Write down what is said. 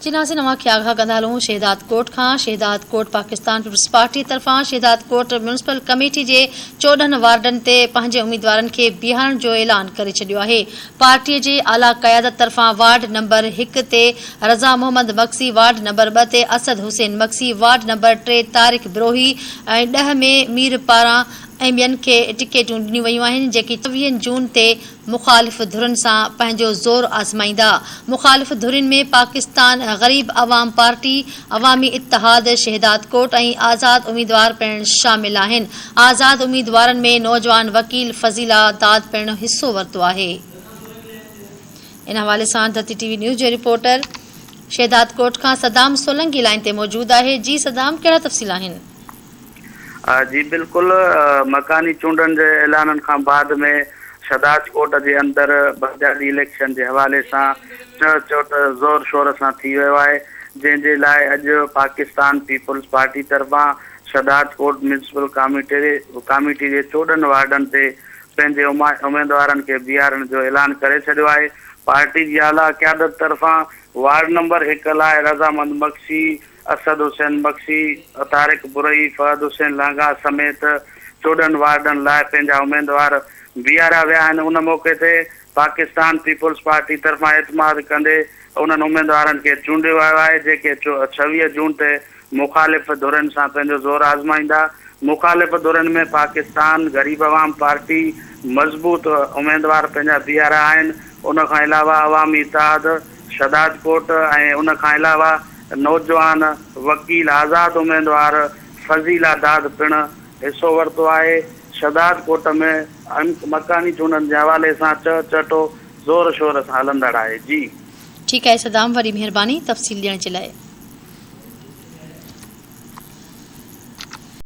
चिनासी नवा खे आगाह कंदा हलूं शहदाद कोट खां। शहदाद कोट पाकिस्तान पीपल्स पार्टी तरफ़ां शहदाद कोट म्यूनिसिपल कमेटी जे 14 वार्डनि ते पंहिंजे उम्मीदवारनि खे बीहारण जो ऐलान करे छॾियो आहे। पार्टीअ जे आला क़यादत तरफ़ां वार्ड नंबर 1 ते रज़ा मोहम्मद मक्सी, वार्ड नंबर 2 ते असद हुसैन मक्सी, वार्ड नंबर 3 तारिक बिरोही ऐं 10 में मीर पारां ऐं ॿियनि खे टिकेटूं ॾिनियूं वयूं आहिनि, जेकी 24 जून ते मुख़ालिफ़ धुरनि सां पंहिंजो ज़ोर आज़माईंदा। मुख़ालिफ़ धुरियुनि में पाकिस्तान ग़रीब अवाम पार्टी, अवामी इत्तिहाद शहदाद कोट ऐं आज़ाद उम्मीदवार पिणु शामिल आहिनि। आज़ाद उम्मीदवारनि में नौजवान वकील फज़ीला दाद पिणु हिसो वरितो आहे। इन हवाले सां धरती टीवी न्यूज़ जो रिपोर्टर शहदाद कोट खां सदाम सोलंकी लाइन ते मौजूदु आहे। जी सदाम, कहिड़ा तफ़सील आहिनि? जी बिल्कुल, मकानी चूंडनि जे ऐलाननि खां बाद में शहदाद कोट जे अंदर बर्दारी इलेक्शन के हवाले से चोट ज़ोर शोर से थी वियो आहे, जंहिंजे लाइ अॼु पाकिस्तान पीपल्स पार्टी तरफा शहदाद कोट म्यूनिसिपल कमेटी के 14 वार्डन से पंहिंजे उम्मीदवारनि के बीहारण जो ऐलान करे छॾियो आहे। पार्टी की आला क़यादत तरफा वार्ड नंबर 1 लाइ रज़ामंद बख्शी, असद हुसैन बख्शी, तारिक बुरई, फहद हुसैन लांगा समेत 14 वार्डन लाइ पंहिंजा उम्मीदवार बीहारिया विया आहिनि। उन मौके ते पाकिस्तान पीपल्स पार्टी तरफा एतमाद कंदे उन्हनि उम्मीदवारनि खे चूंडियो वियो आहे, जेके 26 जून ते मुख़ालिफ़ धुरनि सां पंहिंजो ज़ोर आज़माईंदा। मुख़ालिफ़ धुरनि में पाकिस्तान ग़रीब अवाम पार्टी मज़बूत उम्मीदवार पंहिंजा बीहारिया आहिनि। उन खां अलावा अवामी इत्तिहाद शहदाद कोट ऐं उन खां अलावा नौजवान वकील आज़ाद उम्मीदवार फज़ीला दाद पिणु हिसो वरितो आहे। शहदाद कोट में मकानी चूंडनि के हवाले से चटो ज़ोर शोर से हलंदड़ आहे। जी ठीकु आहे सदाम, वॾी महिरबानी तफ़सील ॾियण जे लाइ।